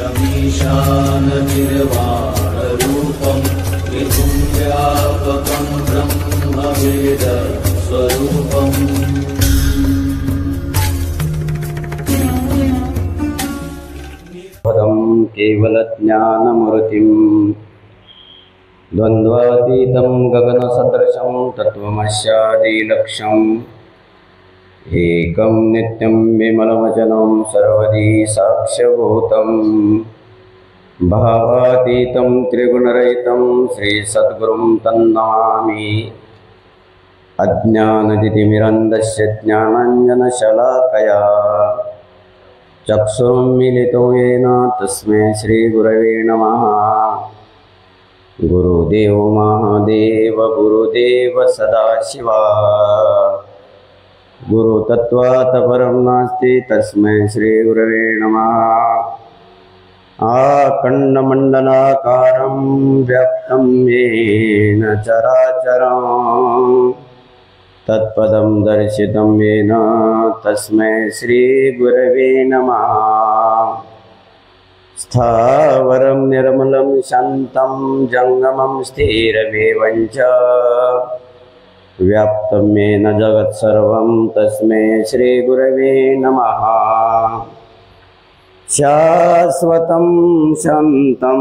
शमीशानतिर्वाणरूपं विभुं व्यापकं ब्रह्मवेदस्वरूपम् पदं केवलज्ञानमूर्तिं द्वन्द्वातीतं गगनसदृशं तत्त्वमस्यादिलक्ष्यम् एकं नित्यं विमलवचनं सर्वदी साक्ष्यभूतं भावातीतं त्रिगुणरहितं श्रीसद्गुरुं तन्नमामि। अज्ञानतिमिरन्धस्य ज्ञानाञ्जनशलाकया चक्षुरुन्मीलितो येन तस्मै श्रीगुरवे नमः। गुरुदेव महादेव गुरुदेव सदाशिवा गुरुतत्त्वात् परं नास्ति तस्मै श्रीगुरवे नमः। आखण्डमण्डलाकारं व्याप्तं येन चराचरं तत्पदं दर्शितं येन तस्मै श्रीगुरवे नमः। स्थावरं निर्मलं शान्तं जङ्गमं स्थिरमेवं च व्याप्तं येन जगत्सर्वं तस्मै श्रीगुरवे नमः। शाश्वतं शान्तं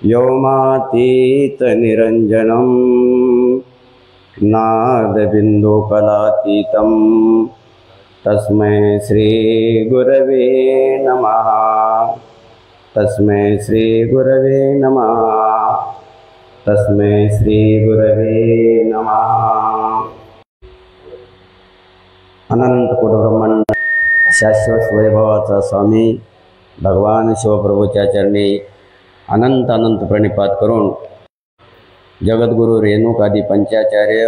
व्योमातीतनिरञ्जनं नादबिन्दुकलातीतं तस्मै श्रीगुरवे नमः। तस्मै श्रीगुरवे नमः। तस्मै श्रीगुरवे नमः। अनंत कोटब्रह्मांड शाश्वत वैभवाचा स्वामी भगवान शिवप्रभूच्या चरणी अनंत अनंत प्रणिपात करून जगद्गुरु रेणुकादी पंचाचार्य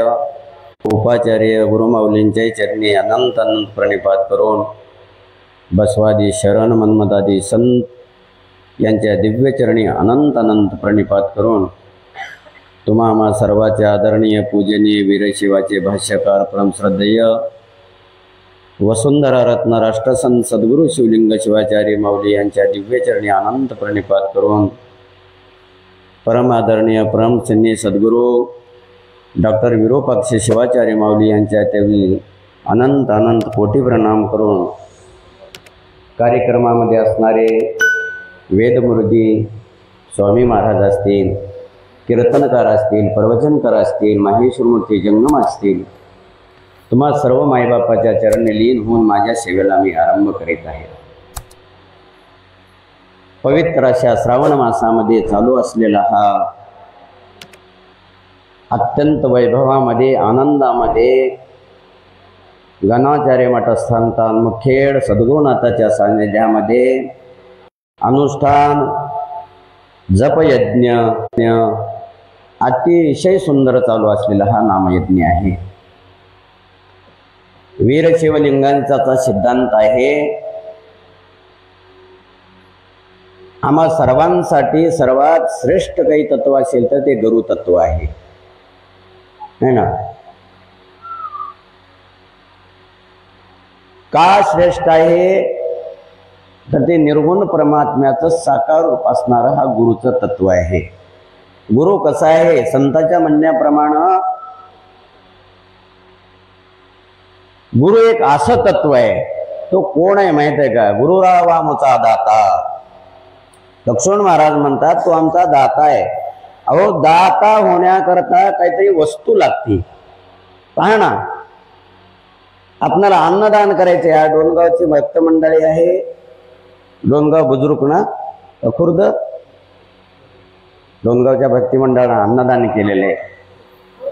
उपाचार्य गुरुमाऊलींच्या चरणी अनंत अनंत प्रणिपात करून बसवादी शरण मन्मथादी संत यांच्या दिव्य चरणी अनंत अनंत प्रणिपात करून तुम्हा आम्हा सर्वाचे आदरणीय पूजनीय वीरशिवाचे भाष्यकार परमश्रद्धेय वसुंधरा रत्न राष्ट्रसंत सद्गुरु शिवलिंग शिवाचार्य माऊली यांच्या दिव्य चरणी अनंत प्रणिपात करून परम आदरणीय परमचिन्नी सद्गुरु डॉक्टर विरूपाक्ष शिवाचार्य माऊली यांच्या देवी अनंत अनंत कोटी प्रणाम करून कार्यक्रमामध्ये असणारे वेदमुरुदी स्वामी महाराज असतील, कीर्तनकार असतील, प्रवचनकार असतील, माहेश्वरमूर्ती जंगम असतील, तुम्हा सर्व मायबापाच्या चरणी लीन होऊन माझ्या सेवेला मी आरंभ करीत आहे। पवित्र अशा श्रावण मासामध्ये चालू असलेला हा अत्यंत वैभवामध्ये आनंदामध्ये गणाचार्य मठस्थान मुखेड सद्गुरुनाथाच्या सान्निध्यामध्ये अनुष्ठान जपयज्ञ अतिशय सुंदर चालू असलेला हा नामयज्ञ आहे। वीरशिवलिंगांचा सिद्धांत आहे, आम्हा सर्वांसाठी सर्वात श्रेष्ठ काही तत्व असेल तर ते गुरु तत्व आहे, है ना। का श्रेष्ठ आहे तर ते निर्गुण परमात्म्याचं साकार रूप असणारं हा गुरुचं तत्व आहे। गुरु कसा आहे, संतांच्या म्हणण्याप्रमाणे गुरु एक असं तत्व आहे, तो कोण आहे माहित आहे का? गुरुराव आमचा दाता। लक्ष्मण महाराज म्हणतात तो आमचा दाता आहे। अहो, दाता होण्याकरता काहीतरी वस्तू लागते। पहा ना, आपल्याला अन्नदान करायचे आहे। डोणगावची भक्त मंडळी आहे, डोणगाव बुजुर्ग ना खुर्द, डोणगावच्या भक्ती मंडळाने अन्नदान केलेले।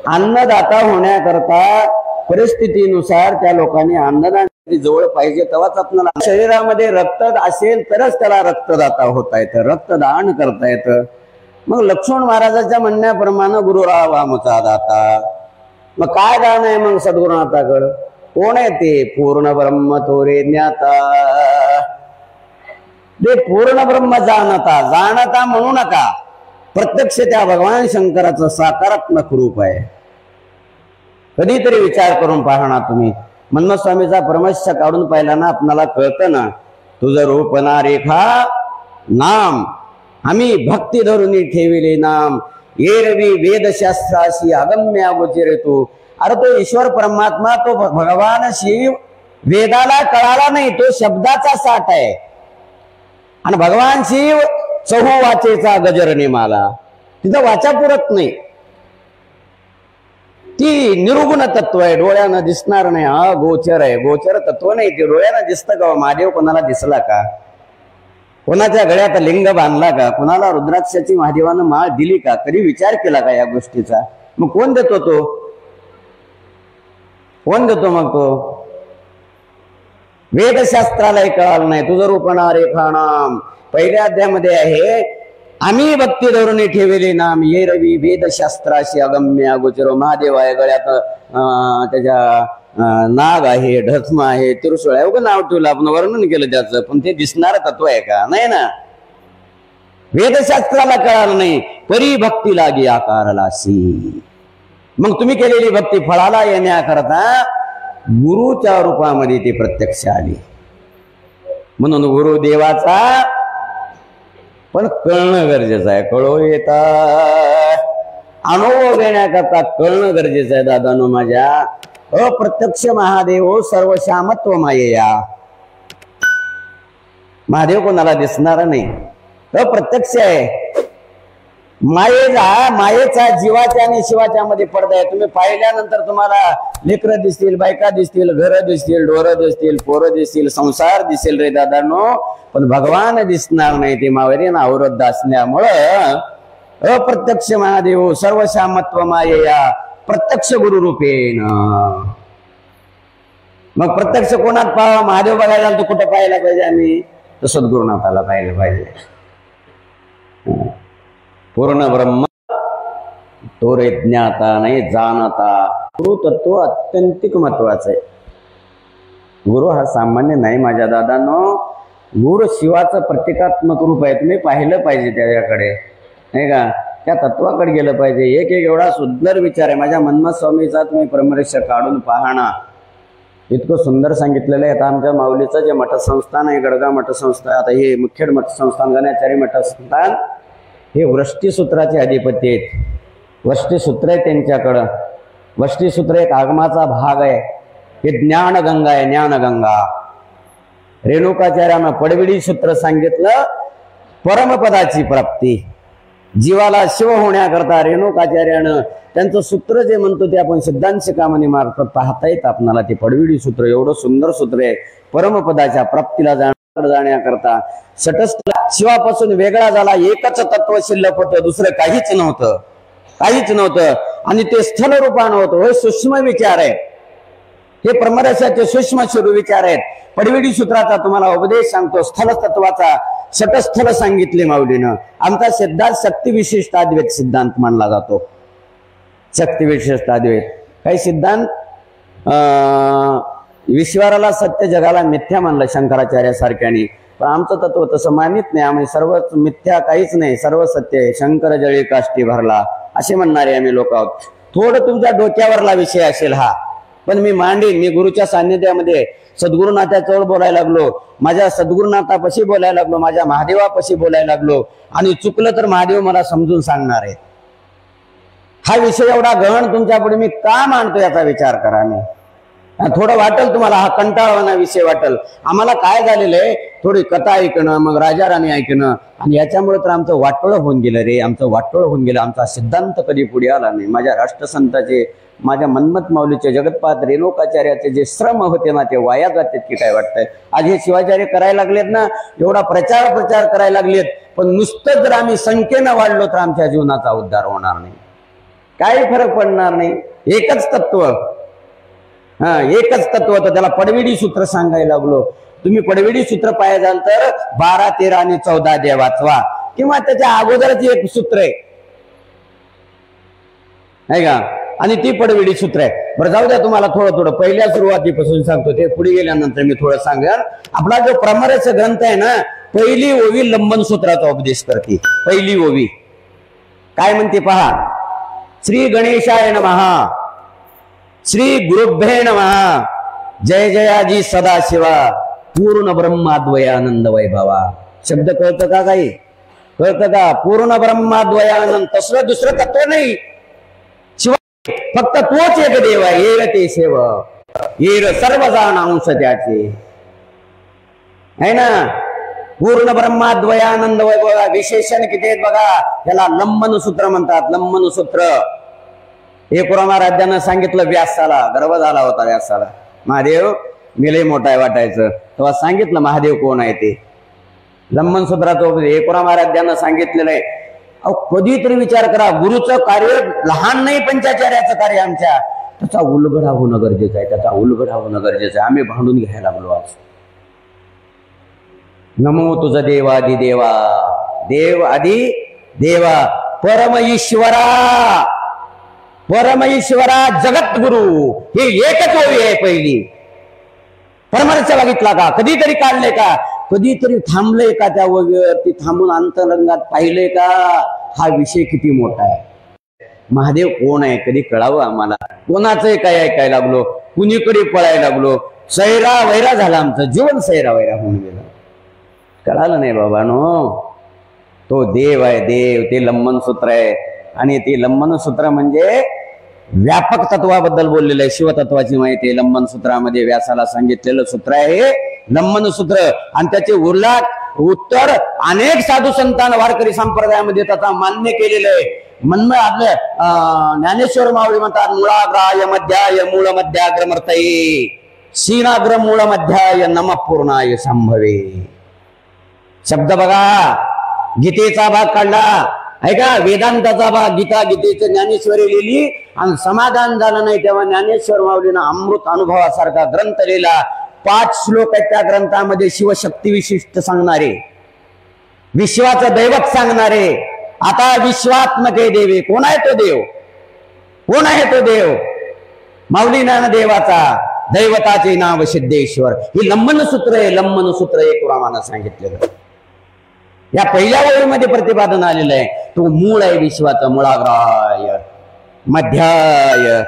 अन्नदाता होण्याकरता परिस्थितीनुसार त्या लोकांनी अन्नदान जवळ पाहिजे, तेव्हाच आपल्याला शरीरामध्ये रक्त असेल तरच त्याला रक्तदाता होता येतं, रक्तदान करता येतं। मग लक्ष्मण महाराजांच्या म्हणण्याप्रमाणे गुरुराव आमचा दाता। मग काय दान आहे मग सद्गुरुनाथाकडं? कोण आहे ते? पूर्ण ब्रह्म तोरे ज्ञाता। ते पूर्ण ब्रह्म जाणता म्हणू नका, प्रत्यक्ष त्या भगवान शंकराचं साकारात्मक रूप आहे। कधीतरी विचार करून पहा ना तुम्ही, मन्मथ स्वामीचा परमश्य काढून पाहिला ना आपणाला कळतं ना, तुझं रूप ना रेखा नाम आम्ही भक्ती धरुनी ठेविले नाम एरवी वेदशास्त्राशी अगम्य अगोचर तू. अरे तो ईश्वर परमात्मा तो भगवान शिव वेदाला कळाला नाही, तो शब्दाचा साठ आहे. आणि भगवान शिव चहू वाचेचा गजर नेमाला, तिथं वाचा पुरत नाही. ती निर्गुण तत्व आहे, डोळ्यानं दिसणार नाही. हा गोचर आहे, गोचर तत्व नाही, ते डोळ्यानं दिसतं का? महादेव कोणाला दिसला का? कोणाच्या गळ्यात लिंग बांधला का? कोणाला रुद्राक्षाची महादेवानं माळ दिली का? कधी विचार केला का या गोष्टीचा? मग कोण देतो तो? कोण देतो मग तो? वेदशास्त्रालाही कळालं नाही. तुझं रूपणा रेखाणाम पहिल्या अध्यायामध्ये आहे, आम्ही भक्ती धरुनी ठेवले नाम ये रवी वेदशास्त्राशी अगम्य अगोचर. महादेव आहे, गळ्यात त्याच्या नाग आहे, ढस्म आहे, त्रिशूळ आहे, उगं नाव ठेवलं, आपण वर्णन केलं त्याचं, पण ते दिसणार तत्व आहे का? नाही ना. वेदशास्त्राला कळालं नाही, परी भक्ती लागी आकारलासी. मग तुम्ही केलेली भक्ती फळाला येण्याकरता गुरुच्या रूपामध्ये ती प्रत्यक्ष आली. म्हणून गुरुदेवाचा पण कळणं गरजेचं आहे. कळो येता अनुभव घेण्याकरता कळणं गरजेचं आहे. दादानो माझ्या, अप्रत्यक्ष महादेव सर्व श्यामत्व मायेया. महादेव कोणाला दिसणार नाही, अप्रत्यक्ष आहे. मायेचा जीवाच्या आणि शिवाच्या मध्ये पडदा आहे. तुम्ही पाहिल्यानंतर तुम्हाला लेकरं दिसतील, बायका दिसतील, घरं दिसतील, डोरं दिसतील, पोरं दिसतील, संसार दिसेल रे दादांनो, पण भगवान दिसणार नाही. ते मावरीन आवृत्त असल्यामुळं अप्रत्यक्ष महादेव सर्व श्यामत्व मायेया प्रत्यक्ष गुरुरूपेण. मग प्रत्यक्ष कोणात पाहावा? महादेव बघायला तो कुठं पाहायला पाहिजे? आम्ही तर सद्गुरुनाथाला पाहिलं पाहिजे. पूर्ण ब्रह्म तो रे ज्ञाता नाही जाणता. गुरु तत्व अत्यंतिक महत्वाचं आहे. गुरु हा सामान्य नाही माझ्या दादांनो. गुरु शिवाचं प्रतिकात्मक रूप आहे. तुम्ही पाहिलं पाहिजे त्याच्याकडे, नाही का? त्या तत्वाकडे गेलं पाहिजे. एक एवढा सुंदर विचार आहे माझ्या मन्मथ स्वामीचा, तुम्ही परमरेश काढून पाहणा. इतकं सुंदर सांगितलेलं आहे. आता आमच्या माऊलीचं जे मठसंस्थान आहे, गडगाव मठसंस्थान, आता हे मुखेड मठसंस्थान, गणाचारी मठसंस्थान, हे वृष्टीसूत्राचे अधिपती आहेत. वृष्टीसूत्र आहे त्यांच्याकडं. वृष्टीसूत्र एक आगमाचा भाग आहे. हे ज्ञानगंगा आहे, ज्ञानगंगा. रेणुकाचार्यानं पडविडी सूत्र सांगितलं, परमपदाची प्राप्ती. जीवाला शिव होण्याकरता रेणुकाचार्यानं त्यांचं सूत्र जे म्हणतो ते आपण सिद्धांत शिखामणी मार्फत पाहता येत आपणाला. ते पडविडी सूत्र एवढं सुंदर सूत्र आहे. परमपदाच्या प्राप्तीला जाण्याकरता सटस्थ शिवापासून वेगळा झाला, एकच तत्व शिल्लक होतं, दुसरं काहीच नव्हतं, काहीच नव्हतं. आणि ते स्थल रूपानं होतं. हे सूक्ष्म विचार आहे, हे परमरसाचे सूक्ष्म शिरू विचार आहेत. पडविडी सूत्राचा तुम्हाला उपदेश सांगतो, स्थल तत्वाचा सटस्थल सांगितले माऊलीनं. आमचा सिद्धांत शक्ती विशिष्टाद्वैत सिद्धांत मानला जातो. शक्ती विशिष्टाद्वैत. काही सिद्धांत विश्वाराला सत्य, जगाला मिथ्या मानलं शंकराचार्यासारख्याने. पण आमचं तत्व तसं मानित नाही. आम्ही सर्व मिथ्या काहीच नाही, सर्व सत्य आहे. शंकर जळी काष्टी भरला असे म्हणणारे आम्ही लोक आहोत. थोडं तुमच्या डोक्यावरला विषय असेल हा, पण मी मांडीन. मी गुरुच्या सान्निध्यामध्ये सद्गुरुनाथाजवळ बोलायला लागलो, माझ्या सद्गुरुनाथापाशी बोलायला लागलो, माझ्या महादेवापाशी बोलायला लागलो. आणि चुकलं तर महादेव मला समजून सांगणार आहे. हा विषय एवढा गहन तुमच्या पुढे मी का मांडतो याचा विचार करा. मी थोडं वाटेल तुम्हाला हा कंटाळवाना विषय वाटेल. आम्हाला काय झालेलं आहे, थोडी कथा ऐकणं, मग राजा राणी ऐकणं, आणि याच्यामुळे तर आमचं वाटोळं होऊन गेलं रे. आमचं वाटोळं होऊन गेलं. आमचा सिद्धांत कधी पुढे आला नाही. माझ्या राष्ट्रसंताचे, माझ्या मन्मथ माऊलीचे, जगतपाद रेणुकाचार्याचे जे श्रम होते ना, ते वाया जातात की काय वाटतंय? आज हे शिवाचार्य करायला लागलेत ना, एवढा प्रचार करायला लागलेत, पण नुसतं जर आम्ही संख्येनं वाढलो तर आमच्या जीवनाचा उद्धार होणार नाही, काही फरक पडणार नाही. एकच तत्व, एकच तत्व होतं. त्याला पडविडी सूत्र सांगायला लागलो. तुम्ही पडविडी सूत्र पाहिजे जाल तर 12, 13 आणि 14 द्या वाचवा, किंवा त्याच्या अगोदरच एक सूत्र आहे का, आणि ती पडविडी सूत्र आहे. बरं जाऊ द्या, तुम्हाला थोडं थोडं पहिल्या सुरुवातीपासून सांगतो, ते पुढे गेल्यानंतर मी थोडं सांगेन. आपला जो प्रमरस ग्रंथ आहे ना, पहिली ओवी लंबन सूत्राचा उपदेश करते. पहिली ओवी काय म्हणते पहा. श्री गणेशाय नमः, श्री गुरुभ्ये नमः, जय जयाजी सदाशिवा, पूर्ण ब्रह्माद्वयानंद वैभवा. शब्द कळतं का काही? कळतं का? पूर्ण ब्रह्माद्वयानंद, तसलं दुसरं तत्व नाही. शिवाय फक्त तोच एक देव आहे. येर ते सेव येर सर्व जाण अंश त्याचे, है ना. पूर्ण ब्रह्माद्वयानंद वैभव. विशेषण किती आहेत बघा. त्याला लंबन सूत्र म्हणतात. लंबन सूत्र एकूरामाराध्यानं सांगितलं व्यासाला. गर्व झाला होता व्यासाला. महादेव मिले मोठा आहे वाटायचं, तेव्हा सांगितलं महादेव कोण आहे ते. लंबन सूत्राचं एकूरामाराध्यानं सांगितलेलं आहे. अहो कधीतरी विचार करा, गुरुचं कार्य लहान नाही, पंचाचार्याचं कार्य आमच्या, त्याचा उलगडा होणं गरजेचं आहे. त्याचा उलगडा होणं गरजेचं आहे. आम्ही भांडून घ्यायला लागलो आज. नमो तुझ देवादि देवा, देव आदि देवा, परम ईश्वरा, परम ईश्वरा, जगत गुरु, हे एकच ओळी आहे पहिली. परमार्थ बघितला का? कधीतरी काढले का? कधीतरी थांबले का? त्या ओळीवरती थांबून अंतरंगात पाहिले का? हा विषय किती मोठा आहे. महादेव कोण आहे कधी कळावं आम्हाला. कोणाचंही काय ऐकायला लागलो, कुणीकडे पळायला लागलो, सैरा वैरा झाला. आमचं जीवन सैरा वैरा होऊन गेलं. कळालं नाही बाबांनो. तो देव आहे, देव. ते लंबन सूत्र आहे. आणि ते लंबन सूत्र म्हणजे व्यापक तत्वाबद्दल बोललेलं आहे. शिवतत्वाची माहिती आहे लंबन सूत्रामध्ये. व्यासाला सांगितलेलं सूत्र आहे लंबन सूत्र. आणि त्याचे उर्लाट उत्तर अनेक साधू संतान वारकरी संप्रदायामध्ये त्याचा मान्य केलेलं आहे. म्हणणं आपलं ज्ञानेश्वर माऊली म्हणतात, मूळाग्राय मध्याय मूळ मध्याग्रमर्तये शीनाग्र मूळ मध्याय नम पूर्णाय संभवे. शब्द बघा. गीतेचा भाग काढला ऐका, वेदांताचा भाग, गीता, गीतेचं ज्ञानेश्वरी लिहिली आणि समाधान झालं नाही तेव्हा ज्ञानेश्वर माऊलीनं अमृत अनुभवासारखा ग्रंथ लिहिला. 5 श्लोक आहेत त्या ग्रंथामध्ये. शिवशक्ती विशिष्ट सांगणारे, विश्वाचं दैवत सांगणारे. आता विश्वात्मके देवे. कोण आहे तो देव? कोण आहे तो देव? माऊली ज्ञानदेवाचा. दैवताचे नाव सिद्धेश्वर. हे लंबन सूत्र आहे. लंबन सूत्र एकूरामानं सांगितलेलं या पहिल्या ओळीमध्ये प्रतिपादन आलेलं आहे. तो मूळ आहे विश्वाचा. मूळाग्राय मध्याय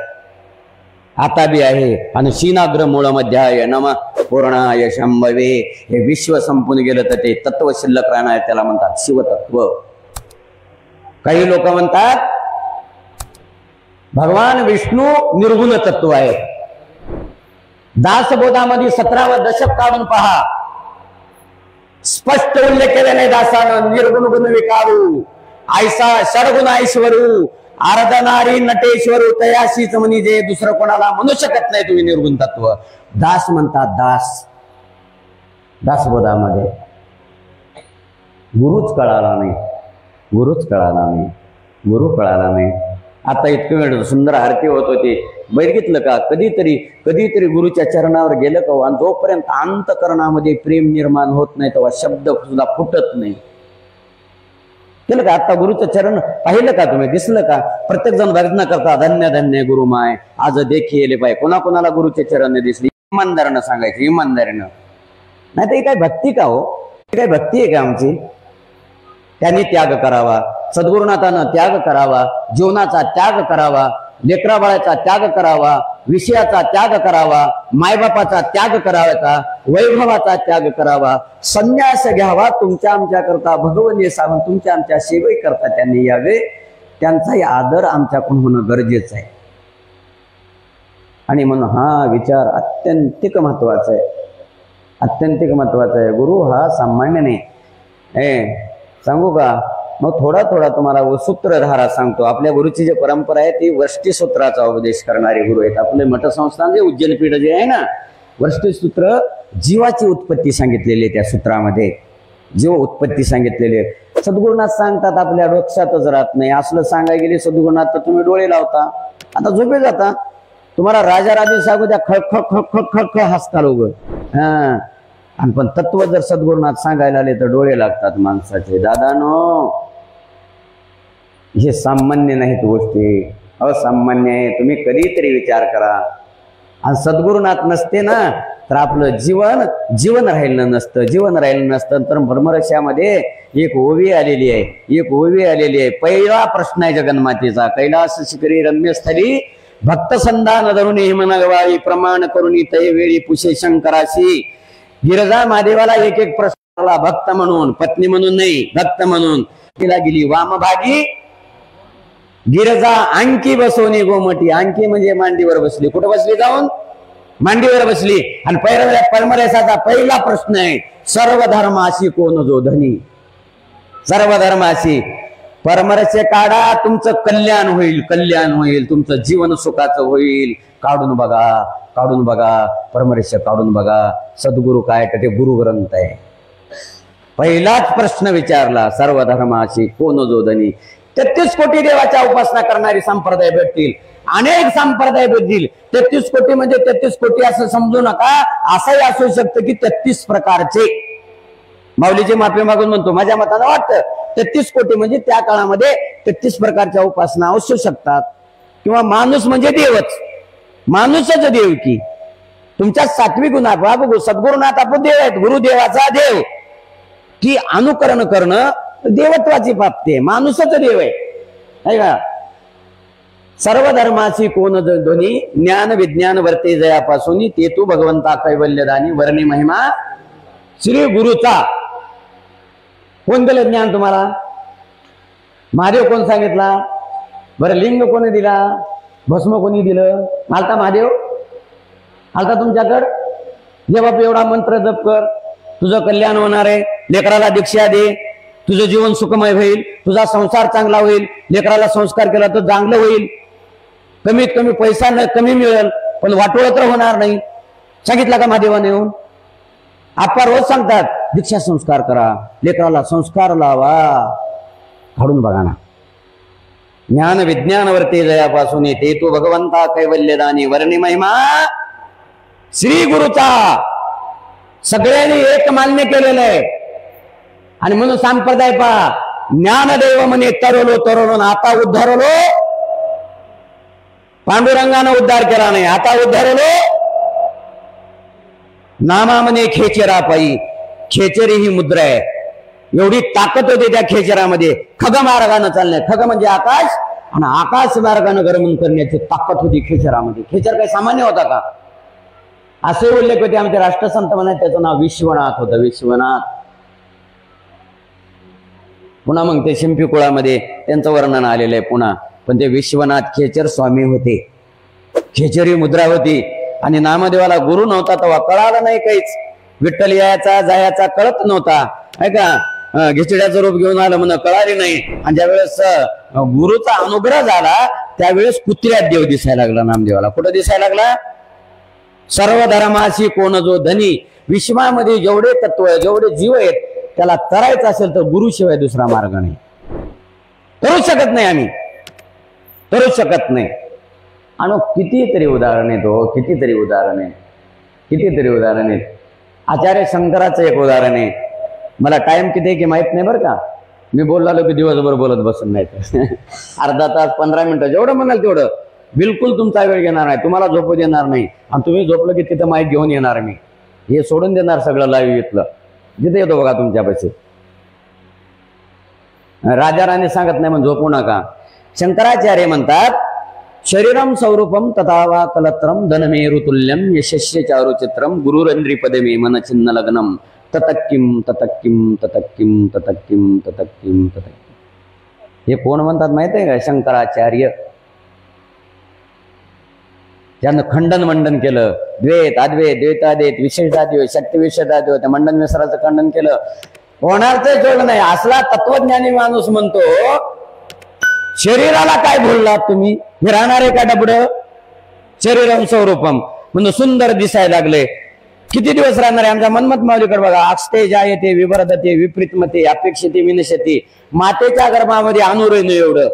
आता बी आहे. आणि शीनाग्र मूळ मध्याय नम पूर्णाय शंभवे. हे विश्व संपून गेलं तर ते तत्व शिल्लक राहणार, त्याला म्हणतात शिवतत्व. काही लोक म्हणतात भगवान विष्णू निर्गुण तत्व आहे. दासबोधामध्ये 17वं दशक काढून पहा. स्पष्ट उल्लेख केलेला आहे दासानं. निर्गुण गुण विकारू आयसा षडगुण ऐश्वरू आराधनारी नटेश्वरू तयाशीच म्हणी जे दुसरं कोणाला म्हणू शकत नाही तुम्ही निर्गुण तत्व. दास म्हणतात दास. दासबोधामध्ये गुरुच कळाला नाही. गुरुच कळाला नाही. गुरु कळाला नाही. आता इतकं वेळ सुंदर आरती होत होती, बघितलं का? कधीतरी गुरुच्या चरणावर गेलं का? आणि जोपर्यंत अंतकरणामध्ये प्रेम निर्माण होत नाही तेव्हा शब्द सुद्धा फुटत नाही. केलं का? आता गुरुचं चरण पाहिलं का तुम्ही? दिसलं का? प्रत्येक जण भजना करता, धन्य धन्य गुरुमाय आज देखी येले पाहिजे. कोणाकोणाला गुरुचे चरण दिसले? इमानदारीनं सांगायचं, इमानदारीनं. नाही तर ही काय भक्ती का हो? ही काय भक्ती आहे का आमची? त्यांनी त्याग करावा, सद्गुरुनाथानं त्याग करावा, जीवनाचा त्याग करावा, लेकराबाळाचा त्याग करावा, विषयाचा त्याग करावा, मायबापाचा त्याग करावा, वैभवाचा त्याग करावा, संन्यास घ्यावा. तुमच्या आमच्या करता भगवने सावंत तुमच्या आमच्या सेवे करता त्यांनी यावे. त्यांचाही आदर आमच्याकडून होणं गरजेचं आहे. आणि म्हणून हा विचार अत्यंतिक महत्वाचा आहे. अत्यंतिक महत्वाचा आहे. गुरु हा सामान्य नाही. सांगू का? मग थोडा तुम्हाला सूत्रधारा सांगतो. आपल्या गुरुची जी परंपरा आहे ती वृष्टी सूत्राचा उपदेश करणारे गुरु आहेत. आपले मठसंस्थान जे उज्जैनपीठ जे आहे ना, वृष्टी सूत्र जीवाची उत्पत्ती सांगितलेली आहे. त्या सूत्रामध्ये जीव उत्पत्ती सांगितलेली आहे. सद्गुरुनाथ सांगतात आपल्या डोक्यातच राहत नाही. असलं सांगायला गेले सद्गुरुनाथ तर तुम्ही डोळे लावता, आता झोपे जाता. तुम्हाला राजा राजे सांगू द्या, खळ हसता लोक. आणि पण तत्व जर सद्गुरुनाथ सांगायला आले तर डोळे लागतात माणसाचे. दादानो, हे सामान्य नाहीत गोष्टी, असामान्य आहे. तुम्ही कधीतरी विचार करा. आणि सद्गुरुनाथ नसते ना तर आपलं जीवन राहिलं नसतं. जीवन राहिलं नसतं तर ब्रह्मरक्षामध्ये एक ओवी आलेली आहे. एक ओवी आलेली आहे. पहिला प्रश्न आहे जगन्मातेचा. कैलास शिखरी रम्यस्थली भक्त संधान धरून हिमनगवाळी प्रमाण करून तय वेळी पुषे शंकराशी. गिरजा महादेवाला एक प्रश्न भक्त म्हणून, पत्नी म्हणून नाही, भक्त म्हणून. तिला गेली वामभागी गिरजा अंकी बसवणी गोमटी. अंकी म्हणजे मांडीवर बसली. कुठं बसली? जाऊन मांडीवर बसली. आणि परमरेसाचा पहिला प्रश्न आहे, सर्व धर्माशी कोण जो धनी. सर्व धर्माशी परमरस्य काढा, तुमचं कल्याण होईल, कल्याण होईल, तुमचं जीवन सुखाचं होईल. काढून बघा, काढून बघा, परमरस्य काढून बघा. सद्गुरु काय? तर ते गुरुग्रंथ आहे. पहिलाच प्रश्न विचारला, सर्व धर्माशी कोण जो धनी. 33 कोटी देवाच्या उपासना करणारी संप्रदाय भेटतील, अनेक संप्रदाय भेटतील. 33 कोटी म्हणजे 33 कोटी असं समजू नका. असंही असू शकतं की 33 प्रकारचे. माऊलीची माफी मागून म्हणतो, माझ्या मतानं वाटतं 33 कोटी म्हणजे त्या काळामध्ये 33 प्रकारच्या उपासना असू शकतात. किंवा माणूस म्हणजे देवच, माणूसच देव की. तुमच्या सात्विक गुणात बघू, सद्गुरुनाथ आपण देव आहेत, गुरुदेवाचा देव की अनुकरण करणं देवत्वाची प्राप्ती आहे. माणूसच देव आहे का. सर्व धर्माची कोण ध्वनी, ज्ञान विज्ञान वर्ते जयापासून ते तू भगवंता कैवल्यदानी. वर्णी महिमा श्री गुरुचा. कोण दिलं ज्ञान तुम्हाला? महादेव कोण सांगितला बरं? लिंग कोणी दिला? भस्म कोणी दिलं? आलता महादेव? आलता तुमच्याकडं? जे बाप एवढा मंत्र जप कर, तुझं कल्याण होणार आहे, लेकराला दीक्षा दे, तुझं जीवन सुखमय होईल, तुझा संसार चांगला होईल, लेकराला संस्कार केला तर चांगलं होईल, कमीत कमी पैसा कमी मिळेल पण वाटोळं तर होणार नाही. सांगितलं का महादेवाने येऊन? आपा रोज सांगतात दीक्षा संस्कार करा, लेकराला संस्कार लावा. काढून बघा ना. ज्ञान विज्ञान वर्ते जयापासून ते तू भगवंता कैवल्यदानी. वर्णी महिमा श्री गुरुचा. सगळ्यांनी एक मान्य केलेलं आहे. आणि म्हणून संप्रदाय पहा, ज्ञानदेव म्हणे तरलो तरलो, आता उद्धारलो. पांडुरंगानं उद्धार केला नाही, आता उद्धारलो. नामा म्हणे खेचरा पायी. खेचरी ही मुद्रा आहे. एवढी ताकद होती त्या खेचरामध्ये. खग मार्गानं चालणे, खग म्हणजे आकाश, आणि आकाश मार्गानं गमन करण्याची ताकद होती खेचरामध्ये. खेचर काही सामान्य होता का? असे उल्लेख होते आमचे राष्ट्रसंत म्हणाले, त्याचं नाव विश्वनाथ होतं. विश्वनाथ. पुन्हा मग ते शिंपी कुळामध्ये त्यांचं वर्णन आलेलं आहे पुन्हा. पण ते विश्वनाथ खेचर स्वामी होते. खेचरी मुद्रा होती. आणि नामदेवाला गुरु नव्हता तेव्हा कळालं नाही काहीच. विठ्ठल यायचा जायचा कळत नव्हता, आहे का. घेचड्याचं रूप घेऊन आलं म्हणून कळाले नाही. आणि ज्यावेळेस गुरुचा अनुग्रह झाला त्यावेळेस कुत्र्यात देव दिसायला लागला नामदेवाला. कुठं दिसायला लागला? सर्व धर्माशी कोण जो धनी. विश्वामध्ये जेवढे तत्व आहे, जेवढे जीव आहेत, त्याला तरायचं असेल तर गुरुशिवाय दुसरा मार्ग नाही. करू शकत नाही आम्ही, करू शकत नाही. आणि कितीतरी उदाहरण आहेत हो, कितीतरी उदाहरण आहेत, कितीतरी उदाहरण आहेत. आचार्य शंकराचं एक उदाहरण आहे. मला टाइम किती आहे की माहित नाही बरं का. मी बोललो की दिवसभर बोलत बसून नाही. अर्धा तास 15 मिनिटं जेवढं म्हणाल तेवढं. बिलकुल तुमचा वेळ घेणार नाही, तुम्हाला झोपू देणार नाही. आणि तुम्ही झोपलं की तिथं माईक घेऊन येणार मी. हे सोडून देणार सगळं लाईव्ह इथलं. जिथे येतो बघा तुमच्यापाशी. राजा राणी सांगत नाही म्हणून झोपू नका. शंकराचार्य म्हणतात, शरीरम सौरूपम तथावा कलत्रम धनमेरु तुल्यम यशस्य चारुचित्रम गुरुरंद्रीपदमे मन चिन्ह लग्नम ततक्किम ततक्किम ततक्किम ततक्किम ततक्किम ततक्किम. हे कोण म्हणतात माहित आहे का? शंकराचार्य. त्यानं खंडन मंडन केलं. द्वैत अद्वैत द्वैताद्वैत विशेषाद्वैत शक्ती विशेषाद्वैत त्या मंडन मिश्राचं खंडन केलं. होणारच जोड नाही. असला तत्वज्ञानी माणूस म्हणतो, शरीराला काय बोललात तुम्ही? हे राहणार आहे का डबड? शरीरम स्वरूपम म्हणजे सुंदर दिसायला लागले. किती दिवस राहणार आहे? आमच्या मनमत माऊलीकडे बघा. आस्ते जायते विवर्धते विपरीतमते अपेक्षिते विनशते. मातेच्या गर्भामध्ये अनुरेन एवढं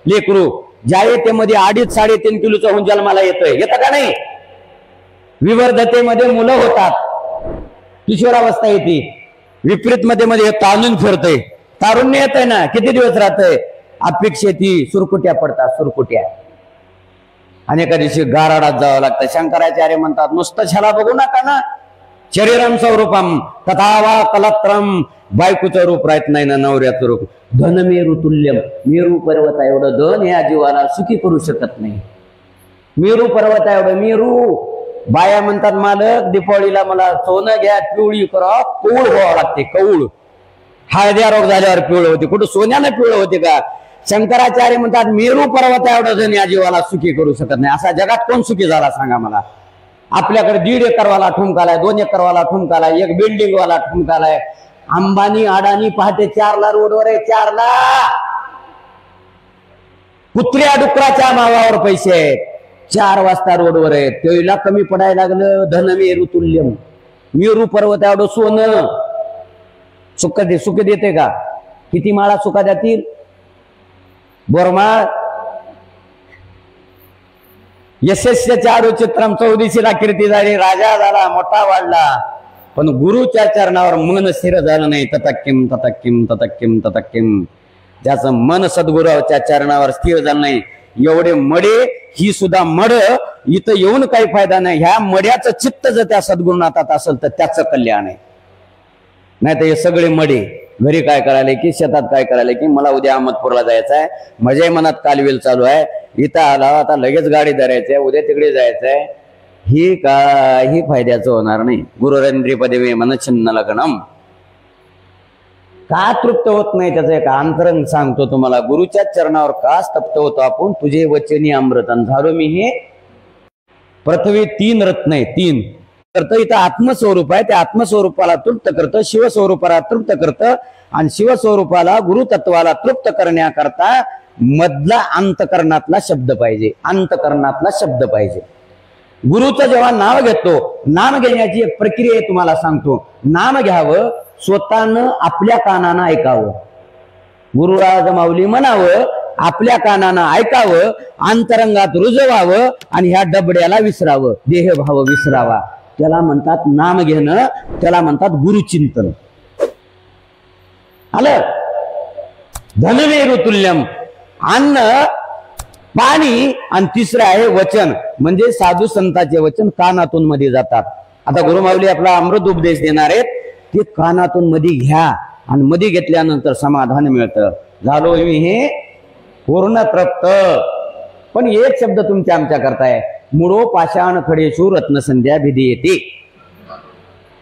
लेकरू. जायतेमध्ये 2.5-3.5 किलोचं होऊन जन्माला येतोय. येतं का नाही? विवर्धतेमध्ये मुलं होतात, किशोरावस्था येते. विपरीतमध्ये मध्ये ताणून फिरतय, तारुण्य येत आहे ना. किती दिवस राहतंय? अपेक्षेती सुरकुट्या पडतात, सुरकुट्या. आणि एका दिवशी गाराडात जावं लागतं. शंकराचार्य म्हणतात, नुसतं छला बघू नका ना. शरीरम स्वरूपम तथावा कलत्रम. बायकोचं रूप राहत नाही ना, नवऱ्याचं रूप. धनमेरु तुल्यम. मेरू पर्वत एवढं धन या जीवाला सुखी करू शकत नाही. मेरू पर्वत एवढं मेरू बाया म्हणतात मालक दीपावलीला मला सोनं घ्या, पिवळी करा, कौळ व्हावं लागते, कौळ. हळद्या रोग झाल्यावर पिवळ होते, कुठं सोन्यानं पिवळ होते का? शंकराचार्य म्हणतात मेरू पर्वत एवढा जण या जीवाला सुखी करू शकत नाही. असा जगात कोण सुखी झाला सांगा मला? आपल्याकडे 1.5 एकरवाला ठुमकालाय, 2 एकरवाला ठुमकालाय, एक बिल्डिंग वाला ठुमकालाय. अंबानी अडाणी पहाटे 4ला रोडवर आहे, 4ला. कुत्र्या डुकराच्या मावावर पैसे आहेत, 4 वाजता रोडवर आहेत. त्याला कमी पडायला लागलं. धनमेरू तुल्यम, मेरू पर्वत एवढं सोनं सुख देते का? किती माळा सुका देतील? बोरमाळ. यशस्वी चारू चित्रम 34ला कीर्ती झाली, राजा झाला, मोठा वाढला, पण गुरुच्या चरणावर मन स्थिर झालं नाही. ततक्किम ततक्किम ततक्किम ततक्किम. ज्याचं मन सद्गुरूच्या चरणावर स्थिर झालं नाही, एवढे मडे, ही सुद्धा मड, इथं येऊन काही फायदा नाही. ह्या मड्याचं चित्त जर त्या सद्गुरुनाथात असेल तर त्याचं कल्याण आहे. नाही तर हे सगळे मडे घरी काय करायला की शेतात काय करायला की मला उद्या अहमदपूरला जायचं आहे, माझ्याही मनात कालवेल चालू आहे, इथं आला आता लगेच गाडी धरायची आहे, उद्या तिकडे जायचं आहे. ही काही फायद्याचं होणार नाही. गुरुरेंद्री पदवी मनच्छिन्न लग्नम. का तृप्त होत नाही त्याचं एक अंतरंग सांगतो तुम्हाला. गुरुच्या चरणावर का स्तप्त होतो आपण? तुझे वचनी अमृतन झालो मी हे पृथ्वी 3 रत्न आहे, 3 करतं. इथं आत्मस्वरूप आहे, त्या आत्मस्वरूपाला तृप्त करतं, शिवस्वरूपाला तृप्त करतं, आणि शिवस्वरूपाला गुरुतत्वाला तृप्त करण्याकरता मधला अंतकरणातला शब्द पाहिजे, अंतकरणातला शब्द पाहिजे. गुरुचं जेव्हा नाव घेतो, नाम घेण्याची एक प्रक्रिया आहे तुम्हाला सांगतो. नाम घ्यावं, स्वतःनं आपल्या कानानं ऐकावं, गुरुराज माऊली म्हणावं, आपल्या कानानं ऐकावं, अंतरंगात रुजवावं, आणि ह्या डबड्याला विसरावं, देहभाव विसरावा. त्याला म्हणतात नाम घेणं, त्याला म्हणतात गुरुचिंतन. आलं? धनमेरू तुल्यम, अन्न, पाणी, आणि तिसरं आहे वचन, म्हणजे साधू संतांचे वचन कानातून मध्ये जातात. आता गुरुमाऊली आपला अमृत उपदेश देणार आहेत, ते कानातून मध्ये घ्या, आणि मध्ये घेतल्यानंतर समाधान मिळतं. झालो मी हे पूर्ण तृप्त. पण एक शब्द तुमच्या आमच्या करताय, मुळो पाषाण खडेशू रत्नसंध्या भिधी येते.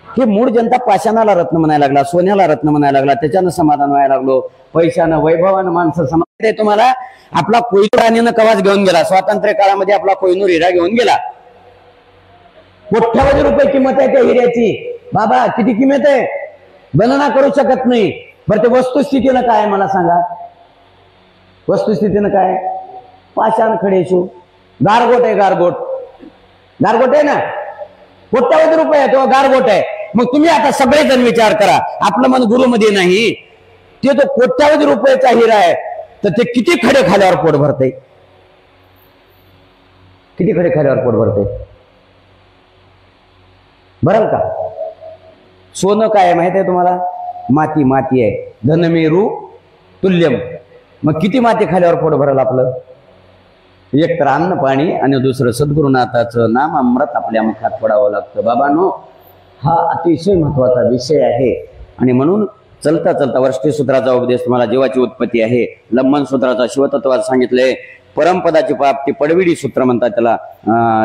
हे मूळ जनता पाषाणाला रत्न म्हणायला लागला, सोन्याला रत्न म्हणायला लागला, त्याच्यानं समाधान व्हायला लागलो. पैशानं वैभवानं माणसं समाधान. तुम्हाला आपला कोहिनूर राणीनं कवाच घेऊन गेला, स्वातंत्र्य काळामध्ये आपला कोहिनूर हिरा घेऊन गेला. कोट्यावधी रुपये किंमत आहे त्या हिऱ्याची. बाबा किती किंमत आहे गणना करू शकत नाही. बरं ते वस्तुस्थितीनं काय आहे मला सांगा? वस्तुस्थितीनं काय? पाषाण खडेशू, गारगोट आहे, गारगोट, गारगोट आहे ना, कोट्यावधी रुपये आहे तो गारगोट आहे. मग तुम्ही आता सगळेजण विचार करा, आपलं मन गुरुमध्ये नाही, ते तो कोट्यावधी रुपयाचा हिरा आहे, तर ते किती खडे खाल्यावर पोट भरते? किती खडे खाल्यावर पोट भरते? भरल का? सोनं काय आहे माहिती आहे तुम्हाला? माती, माती आहे. धनमेरू तुल्यम. मग किती माती खाल्यावर पोट भरल आपलं? एक तर अन्न पाणी, आणि दुसरं सद्गुरुनाथाचं नाम अमृत आपल्या मुखात पडावं लागतं. बाबांनो, हा अतिशय महत्वाचा विषय आहे. आणि म्हणून चलता चलता वर्ष्टी सूत्राचा उपदेश तुम्हाला जीवाची उत्पत्ती आहे, लंबन सूत्राचा शिवतत्वात सांगितलंय, परमपदाची प्राप्ती पडविडी सूत्र म्हणतात त्याला,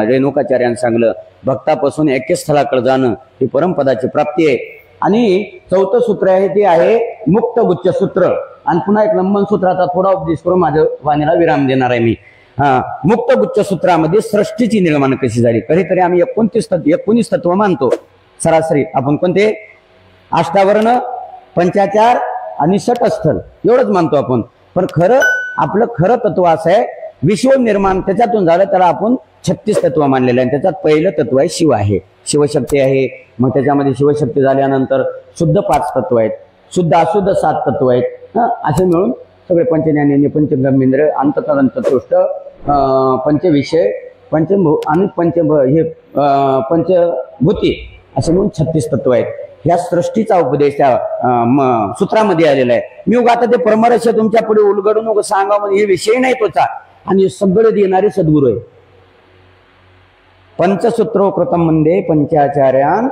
रेणुकाचार्यानं सांगलं. भक्तापासून ऐक्यस्थळाकडे जाणं ही परमपदाची प्राप्ती आहे. आणि 4थं सूत्र आहे ते आहे मुक्त गुच्छ सूत्र. आणि पुन्हा एक लंबन सूत्राचा थोडा उपदेश करून माझ्या वाणीला विराम देणार आहे मी. मुक्त गुच्छ सूत्रामध्ये सृष्टीची निर्माण कशी झाली. कधीतरी आम्ही 19 तत्व मानतो सरासरी. आपण कोणते? अष्टावर्ण, पंचाचार आणि षटस्थल एवढंच मानतो आपण. पण खरं आपलं खरं तत्व असं आहे, विश्व निर्माण त्याच्यातून झालं, त्याला आपण 36 तत्व मानलेलं आहे. त्याच्यात पहिलं तत्व आहे शिव आहे, शिवशक्ती आहे. मग त्याच्यामध्ये शिवशक्ती झाल्यानंतर शुद्ध 5 तत्व आहेत, शुद्ध अशुद्ध 7 तत्व आहेत. असे मिळून सगळे पंचज्ञानी, पंचगम्येंद्र, अंतकरण, चतुष्ट, पंचविषय, पंचभू आणि पंचभूती असे म्हणून 36 तत्व आहेत. ह्या सृष्टीचा उपदेश त्या सूत्रामध्ये आलेला आहे. मी उगा आता ते परमरहस्य तुमच्या पुढे उलगडून नको सांगा, म्हणजे हे विषय नाही तोचा. आणि सगळे देणारे सद्गुरू आहे. पंचसूत्रोकृतम म्हणजे पंचाचार्यान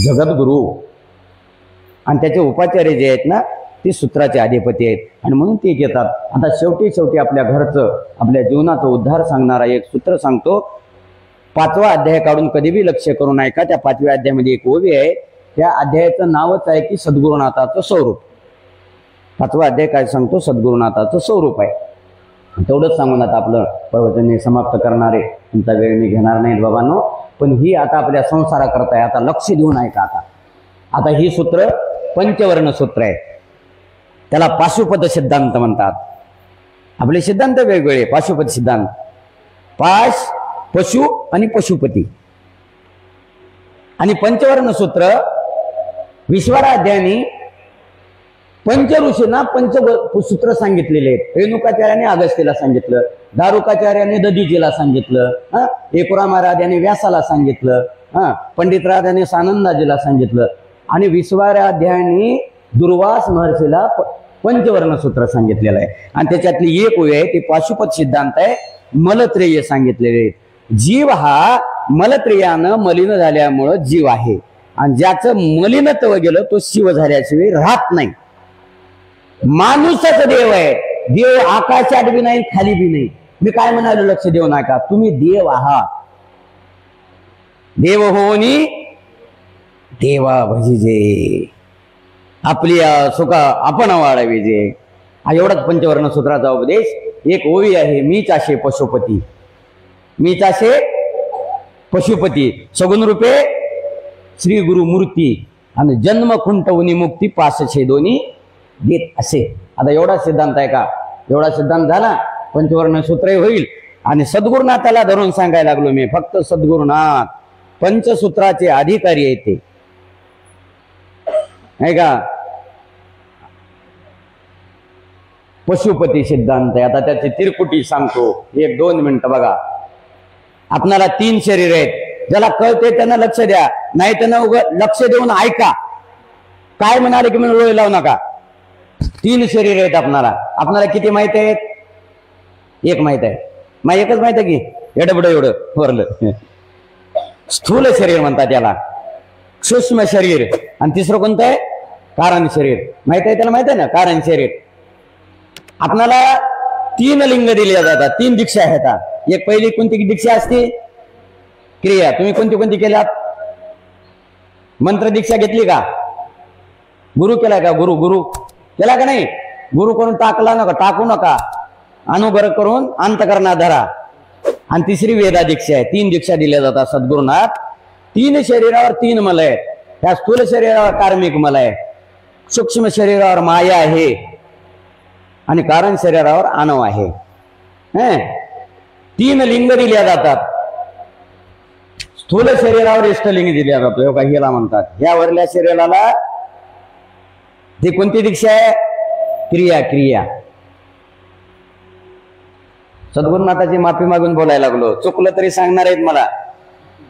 जगद्गुरु, आणि त्याचे उपाचार्य जे आहेत ना ते सूत्राचे अधिपती आहेत. आणि म्हणून ते घेतात. आता शेवटी आपल्या घरचं, आपल्या जीवनाचा उद्धार सांगणारा एक सूत्र सांगतो. 5वा अध्याय काढून कधी बी लक्ष करून ऐका. त्या 5व्या अध्यायामध्ये एक ओवी आहे, त्या अध्यायाचं नावच आहे की सद्गुरुनाथाचं स्वरूप. 5वा अध्याय काय सांगतो? सद्गुरुनाथाचं स्वरूप आहे. तेवढंच सांगून आता आपलं प्रवचन समाप्त करणारे, तुमचा वेळ मी घेणार नाही बाबांनो. पण ही आता आपल्या संसाराकरता आहे. आता लक्ष देऊन ऐका. आता ही सूत्र पंचवर्ण सूत्र आहे. त्याला पाशुपत सिद्धांत म्हणतात. आपले सिद्धांत वेगवेगळे. पाशुपत सिद्धांत, पाश, पशु आणि पशुपती. आणि पंचवर्ण सूत्र 20व्या अध्यायाने पंच ऋषींना पंचसूत्र सांगितलेले आहेत. रेणुकाचार्याने अगस्तीला सांगितलं, दारुकाचार्याने दधीजीला सांगितलं, एकुरा महाराज यांनी व्यासाला सांगितलं, पंडितराजाने सानंदाजीला सांगितलं, आणि 20व्या अध्यायाने दुर्वास महर्षीला पंचवर्ण सूत्र सांगितलेलं आहे. आणि त्याच्यातली एक ओवी आहे ती पाशुपत सिद्धांत आहे. मलत्रेय सांगितलेले आहेत. जीव हा मलत्रेयानं मलिन झाल्यामुळं जीव आहे, आणि ज्याचं मलिनत्व गेलं तो शिव झाल्याशिवाय राहत नाही. माणूसच देव आहे. देव आकाशात बी नाही, खाली बी नाही. मी काय म्हणालो? लक्ष देऊ नका. तुम्ही देव आहात. देव होनी देवा भजिजे, आपली सुख आपण वाढविजे. हा एवढाच पंचवर्ण सूत्राचा उपदेश. एक ओवी आहे, मीच आशे पशुपती, मीच आशे पशुपती, सगुण रूपे श्री गुरु मूर्ती, आणि जन्म खुंटवनी मुक्ती पास छेदोनी देत असे. आता एवढा सिद्धांत आहे का? एवढा सिद्धांत झाला, पंचवर्ण सूत्र होईल. आणि सद्गुरुनाथाला धरून सांगायला लागलो मी. फक्त सद्गुरुनाथ पंचसूत्राचे अधिकारी आहेत ते, नाही का? पशुपती सिद्धांत आहे. आता त्याची तिरकुटी सांगतो. 1-2 मिनिटं बघा. आपणाला 3 शरीर आहेत. ज्याला कळते त्यांना लक्ष द्या, नाही त्यांना लक्ष देऊन ऐका. काय म्हणाले की म्हणून डोळे लावू नका. 3 शरीर आहेत आपणाला. आपणाला किती माहित आहेत? 1 माहित आहे. मग एकच माहित आहे की एवढं एवढं वरलं. स्थूल शरीर म्हणतात त्याला, सूक्ष्म शरीर. आणि तिसरं कोणतं आहे? कारण शरीर. माहित आहे? त्याला माहित आहे ना, कारण शरीर. आपणाला 3 लिंग दिले जातात, 3 दीक्षा आहेत. एक पहिली कोणती दीक्षा असते? क्रिया. तुम्ही कोणती कोणती केल्यात? मंत्र दीक्षा घेतली का? गुरु केलाय का? गुरु केला का नाही? गुरु करून टाकला नका, टाकू नका. अनुग्रह करून अंतकरणात धरा. आणि तिसरी वेदा दीक्षा आहे. 3 दीक्षा दिल्या जातात सद्गुरुनाथ. 3 शरीरावर 3 मल आहेत. त्या स्थूल शरीरावर कार्मिक मल आहे, सूक्ष्म शरीरावर माया आहे, आणि कारण शरीरावर आणव आहे. 3 लिंग दिल्या जातात. स्थूल शरीरावर इष्टलिंग दिल्या जातो. ह्याला म्हणतात. ह्या वरल्या शरीराला ती कोणती दीक्षा आहे? क्रिया. सद्गुरुनाथाची माफी मागून बोलायला लागलो. चुकलं तरी सांगणार आहेत मला.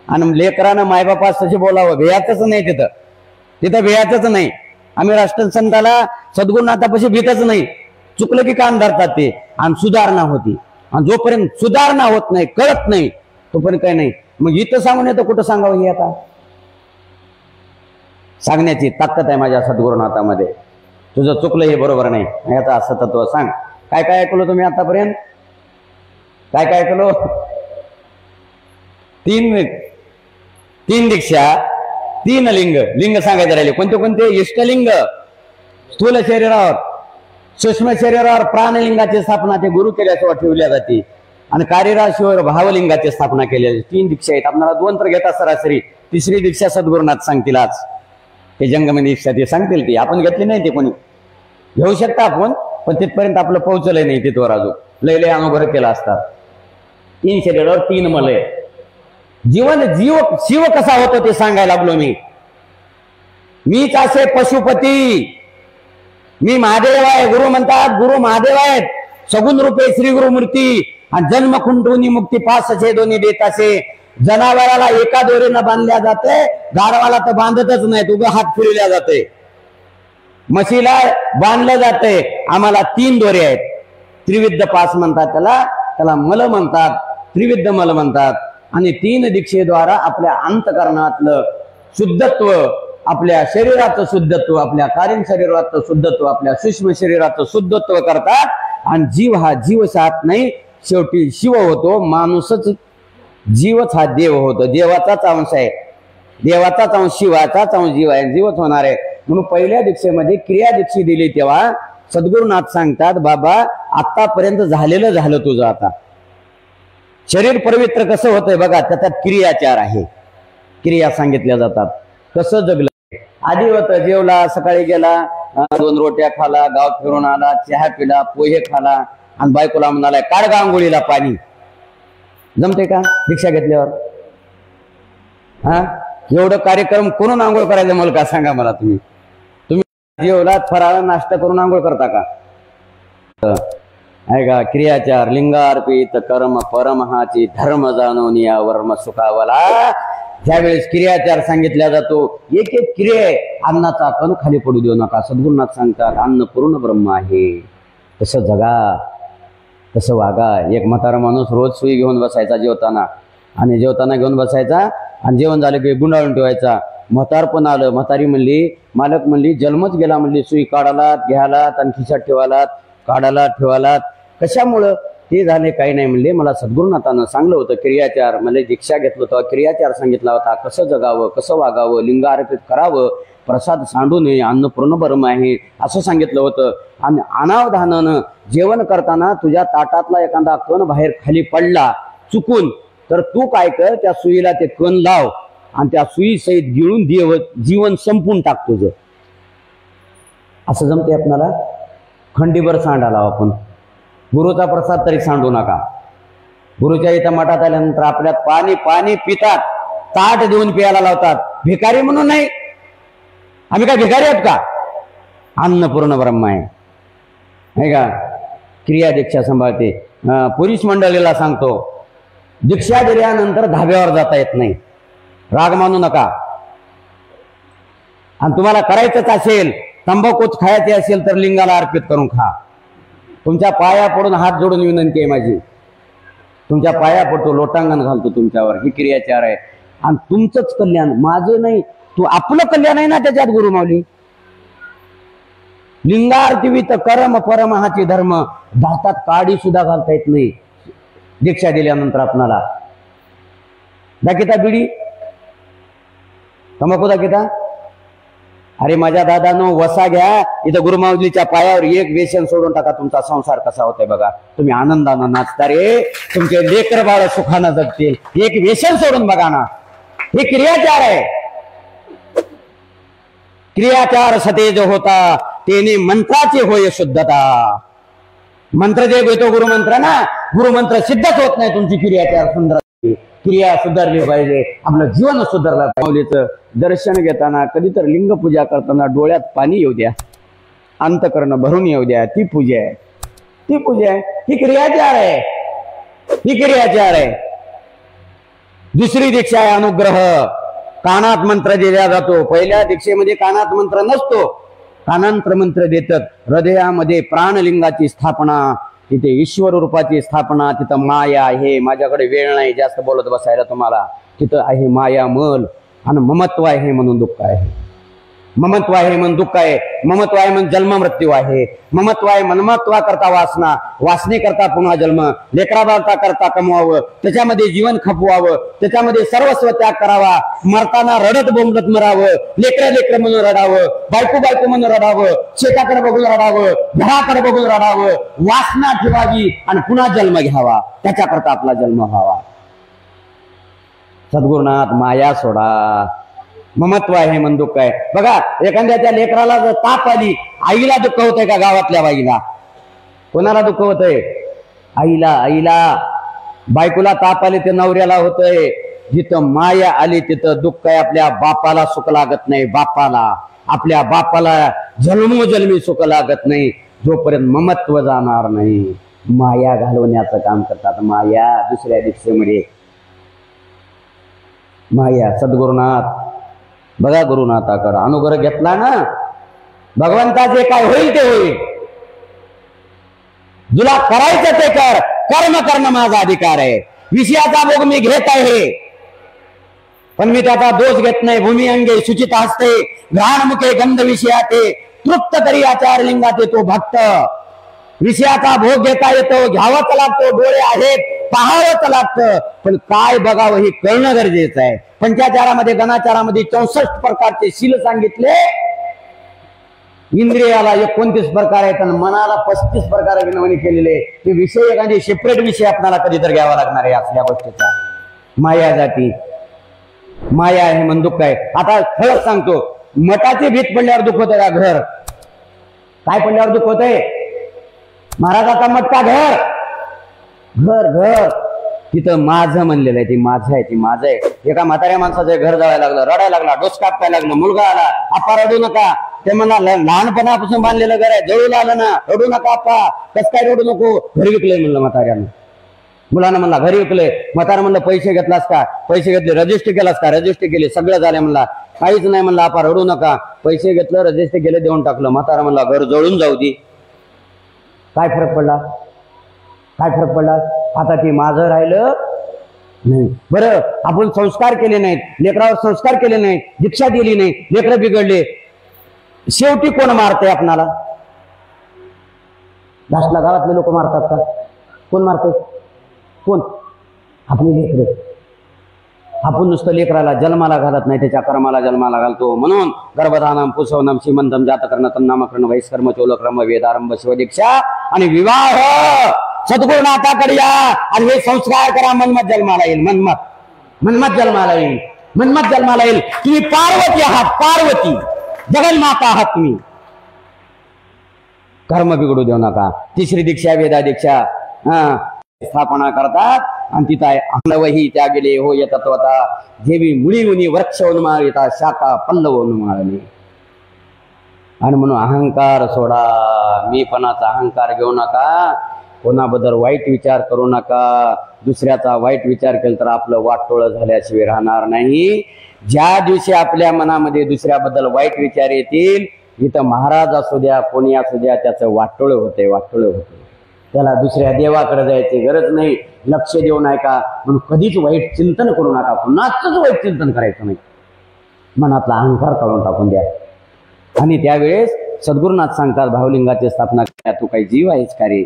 आणि लेकरानं मायबापास तसे बोलावं, भेयातच नाही. तिथं भेयातच नाही. आम्ही राष्ट्रसंताला सद्गुरुनाथापाशी भीतच नाही. चुकलं की कान धरतात ते, आणि सुधारणा होती. आणि जोपर्यंत सुधारणा होत नाही, कळत नाही, तोपर्यंत काही नाही. मग इथं सांगून येतं, कुठं सांगावं? हे आता सांगण्याची ताकद आहे माझ्या सद्गुरुनाथामध्ये. तुझं चुकलं हे बरोबर नाही, आता असं तत्व सांग. काय काय ऐकलं तुम्ही आतापर्यंत? काय काय ऐकलो? 3 दीक्षा, 3 लिंग सांगायचे राहिले. कोणते कोणते? इष्टलिंग स्थूल शरीरावर, सूक्ष्म शरीरावर प्राणलिंगाची स्थापना ते गुरु केल्याशिवाय ठेवल्या जाते, आणि कार्यराशीवर भावलिंगाची स्थापना केली. 3 दीक्षा आहेत. आपल्याला 2 तर घेतात सरासरी. 3री दीक्षा सद्गुरुनाथ सांगतील आज. ते जंगम दीक्षा ते सांगतील. ती आपण घेतली नाही. ते कोणी घेऊ शकता आपण, पण तिथपर्यंत आपलं पोहोचलंय नाही. तिथवर अजून लय अनुग्रह केला असतात. 3 शरीरावर 3 मल आहे. जीव शिव कसा होतो ते सांगायला लागलो मी. मीच असे पशुपती, मी महादेव आहे. गुरु म्हणतात, गुरु महादेव आहेत. सगुण रूपे श्री गुरु मूर्ती, आणि जन्म खुंटवनी मुक्ती पास छेदोनी देत असे. जनावराला एका दोरीनं बांधल्या जाते, गाढवाला तर बांधतच नाही, उभं हात फिरवल्या जाते. म्हशीला बांधलं जाते. आम्हाला 3 दोरे आहेत. त्रिविध पास म्हणतात त्याला मल म्हणतात, त्रिविध मल म्हणतात. आणि 3 दीक्षेद्वारा आपल्या अंतकरणातलं शुद्धत्व, आपल्या शरीराचं शुद्धत्व, आपल्या कारण शरीराचं शुद्धत्व, आपल्या सूक्ष्म शरीराचं शुद्धत्व करतात. आणि जीव हा जीव साथ नाही, शेवटी शिव होतो. माणूसच जीवच हा देव होतो, देवाचाच अंश आहे, देवाचाच अंश शिवाचाच अंश जीव आहे, जीवच होणार आहे. म्हणून पहिल्या दीक्षेमध्ये क्रिया दीक्षा दिली तेव्हा सद्गुरुनाथ सांगतात, बाबा आतापर्यंत झालं तुझं, आता शरीर पवित्र कसं होतंय बघा, त्याच्यात क्रियाचार आहे, क्रिया सांगितल्या जातात. कसं जगलं, आधी होतं जेवला, सकाळी गेला, 2 रोट्या खाला, गाव फिरून आला, चहा पिला, पोहे खाला आणि बायकोला म्हणाला काढ गा आंघोळीला पाणी. जमते का दीक्षा घेतल्यावर? हा, एवढं कार्यक्रम करून आंघोळ करायचं मला का सांगा मला. तुम्ही जेवला, फराळ नाश्ता करून आंघोळ करता का? आहे का? क्रियाचार लिंगार्पित कर्म परमहाची धर्म जाणून या वर्म सुखावला. ज्यावेळेस क्रियाचार सांगितला जातो, एक एक क्रिया आहे. अन्नाचा कण खाली पडू देऊ नका. सद्गुरुनाथ सांगतात अन्न पूर्ण ब्रह्म आहे. तसं जगा, तसं वागा. एक म्हातारा माणूस रोज सुई घेऊन बसायचा जेवताना, आणि जेवताना घेऊन बसायचा, आणि जेवण झालं की गुंडाळून ठेवायचा. म्हातार पण आलं, म्हातारी म्हणली, मालक म्हणली जन्मच गेला म्हणली, सुई काढालात घ्यालात आणि खिशात ठेवालात, काढालात ठेवालात, कशामुळं? ते झाले काही नाही म्हणले, मला सद्गुरुनाथानं सांगलं होतं क्रियाचार, मला दीक्षा घेतलं होतं, क्रियाचार सांगितला होता, कसं जगावं, कसं वागावं, लिंग अर्पित करावं, प्रसाद सांडू नये, अन्न पूर्ण ब्रह्म आहे असं सांगितलं होतं. आणि अनावधानानं जेवण करताना तुझ्या ताटातला एखादा कण बाहेर खाली पडला चुकून, तर तू काय कर, त्या सुईला ते कण लाव आणि त्या सुई सहित गिळून जीवन संपून टाक तुझं. असं जमते आपल्याला? खंडीभर सांडाला आपण. गुरुचा प्रसाद तरी सांडू नका. गुरुच्या इथं मठात आल्यानंतर आपल्यात पाणी पाणी पितात, ताट देऊन प्यायला लावतात. भिकारी म्हणून नाही, आम्ही काय भिकारी आहोत का? अन्न पूर्ण ब्रह्म आहे का? क्रिया दीक्षा सांभाळते. पुरुष मंडळीला सांगतो, दीक्षा दिल्यानंतर धाब्यावर जाता येत नाही, राग मानू नका. आणि तुम्हाला करायचंच असेल, तंबाखूच खायचे असेल तर लिंगाला अर्पित करून खा. तुमच्या पाया पडून हात जोडून विनंती आहे माझी, तुमच्या पाया पडतो, लोटांगण घालतो तुमच्यावर. ही क्रियाचार आहे. आणि तुमचंच कल्याण, माझं नाही, तू आपलं कल्याण आहे ना त्याच्यात. गुरु माऊली लिंगार्पित कर्म परमहाची धर्म. दातात काडी सुद्धा घालता येत नाही दीक्षा दिल्यानंतर आपणाला. दाखिता बिडी, तंबाखू दाखिता. अरे माझ्या दादानो, वसा घ्या, इथं गुरुमाऊलीच्या पायावर एक व्यसन सोडून टाका. तुमचा संसार कसा होतोय बघा. तुम्ही आनंदानं नाचता रे, तुमचे लेकर बाळ सुखानं जगतील. एक व्यसन सोडून बघा ना. हे क्रियाचार आहे. क्रियाचार सतेज होता, तेने मंत्राची होय शुद्धता. मंत्र जे घेतो गुरुमंत्र ना, गुरुमंत्र सिद्धच होत नाही तुमची क्रियाचार सुंदर. क्रिया सुधारली पाहिजे, आपलं जीवन सुधारलं पाहिजे. दर्शन घेताना, कधीतरी लिंग पूजा करताना डोळ्यात पाणी येऊ द्या, अंतकरण भरून येऊ द्या. ती पूजा आहे, ती पूजा आहे. ही क्रियाचार आहे, ही क्रियाचार आहे. दुसरी दीक्षा आहे अनुग्रह. कानात मंत्र दिला जातो. पहिल्या दीक्षेमध्ये कानात मंत्र नसतो, कानांतर मंत्र देतात. हृदयामध्ये प्राणलिंगाची स्थापना, तिथे ईश्वर रूपाची स्थापना, तिथं माया आहे. माझ्याकडे वेळ नाही जास्त बोलत बसायला तुम्हाला. तिथं आहे माया मल. आणि ममत्व आहे म्हणून दुःख आहे. ममत्व आहे म्हणून दुःख आहे. ममत्व आहे म्हणून जन्म मृत्यू आहे. ममत्व आहे मनमत्वा करता वासना, वासने करता पुन्हा जन्म, लेकराबाळता करता कमवावं, त्याच्यामध्ये जीवन खपवावं, त्याच्यामध्ये सर्वस्व त्याग करावा, मरताना रडत बोंबलत मरावं, लेकर म्हणून रडावं, बायको म्हणून रडावं, शेताकडे बघून रडावं, घराकडे बघून रडावं, वासना ठेवावी आणि पुन्हा जन्म घ्यावा, त्याच्याकरता आपला जन्म व्हावा. सद्गुरुनाथ माया सोडा. ममत्व आहे म्हणून दुःख आहे. बघा, एखाद्याच्या लेकराला जर ताप आली, आईला दुःख होतंय का? गावातल्या बाईला. कोणाला दुःख होतंय? आईला. आईला. बायकोला ताप आले ते नवऱ्याला होतंय. जिथं माया आली तिथं दुःख आहे. आपल्या बापाला सुख लागत नाही. बापाला, आपल्या बापाला जन्मोजन्मी सुख लागत नाही जोपर्यंत ममत्व जाणार नाही. माया घालवण्याचं काम करतात. माया. दुसऱ्या दीक्षेमध्ये माया. सद्गुरुनाथ बघा, गुरुनाथाकडे अनुग्रह घेतला ना, भगवंता जे काय होईल ते होईल. तुला करायचं ते कर. कर्म करणं माझा अधिकार आहे. विषयाचा भोग मी घेत आहे, पण मी त्याचा दोष घेत नाही. भूमी अंगे सुचित असते, घ्राण मुखे गंध विषयाते, तृप्त करी आचार लिंगाते तो भक्त. विषयाचा भोग घेता येतो, घ्यावाच लागतो. डोळे आहेत पाहावंच लागतं, पण काय बघावं हे कळणं गरजेचं आहे. पंचाचारामध्ये गणाचारामध्ये 64 प्रकारचे शील सांगितले, इंद्रियाला 29 प्रकार आहेत आणि मनाला 35 प्रकार विनवणी केलेले. ते विषय एखादी सेपरेट विषय आपल्याला कधीतरी घ्यावा लागणार आहे असल्या गोष्टीचा. माया जाती, माया आहे म्हणून दुःख आहे. आता खरंच सांगतो, मठाची भीत पडल्यावर दुःख होतंय का घर? काय पडल्यावर दुःख होतंय? महाराजाचा मठ का घर? घर घर तिथं माझं म्हणलेलं आहे, ती माझं आहे, ती माझं आहे. एका म्हाताऱ्या माणसाचं घर जायला लागलं, रडायला लागला, डोस कापायला लागलं, मुलगा आला, आपा रडू नका. ते म्हणा लहानपणापासून बांधलेलं घर आहे, जळून आलं ना, रडू नका आपा. कस काय रडू नको? घरी विकलंय म्हणलं म्हाताऱ्यानं. मुलानं म्हणला घरी विकलंय. म्हातारा म्हणलं पैसे घेतलास का? पैसे घेतले. रजिस्ट्री केलास का? रजिस्ट्री केली. सगळं झालं म्हणला. काहीच नाही म्हणलं आपा, रडू नका. पैसे घेतलं, रजिस्ट्री केले, देऊन टाकलं. म्हातारा म्हणला घर जळून जाऊ दे. काय फरक पडला? काय फरक पडला? आता ते माझं राहिलं नाही. बरं, आपण संस्कार केले नाहीत, लेकरावर संस्कार केले नाहीत, दीक्षा दिली नाही, लेकरं बिघडले, शेवटी कोण मारते आपणाला? लास्टला गावातले लोक मारतात का? कोण मारते? कोण? आपली लेकरं. आपण नुसतं लेकराला जन्माला घालत नाही, त्याच्या कर्माला जन्माला घालतो. म्हणून गर्भधानम पुसवनम सीमंतम जातकर्ण तन्नामकर्ण वैस्कर्म चोलक्रम वेदारंभ शिवदीक्षा आणि विवाह सद्गुरुनाथाकडे या आणि हे संस्कार करा. मनमत जन्माला येईल. मनमत जन्माला येईल. मनमत जन्माला येईल. तुम्ही पार्वती आहात, पार्वती जगन्माता आहात तुम्ही. कर्म बिघडू देऊ नका. तिसरी दीक्षा वेदा दीक्षा स्थापना करतात आणि तिथं आहे अनवही त्या गेले हो तत्वता जेवी मुळी मुनी वृक्ष उन्माळ येतात शाखा पल्लव उन्माळली. आणि म्हणून अहंकार सोडा, मीपणाचा अहंकार घेऊ नका, कोणाबद्दल वाईट विचार करू नका. दुसऱ्याचा वाईट विचार केला तर आपलं वाटोळं झाल्याशिवाय राहणार नाही. ज्या दिवशी आपल्या मनामध्ये दुसऱ्याबद्दल वाईट विचार येतील, इथं महाराज असू द्या, कोणी असू द्या, त्याचं वाटोळं होते, वाटोळं होते. त्याला दुसऱ्या देवाकडे जायची गरज नाही. लक्ष देऊ नका, म्हणून कधीच वाईट चिंतन करू नका. कुणाचंच वाईट चिंतन करायचं नाही. मनातला अहंकार काढून टाकून द्या. आणि त्यावेळेस सद्गुरुनाथ सांगतात, भावलिंगाची स्थापना करा, तू काही जीव आहेस का रे?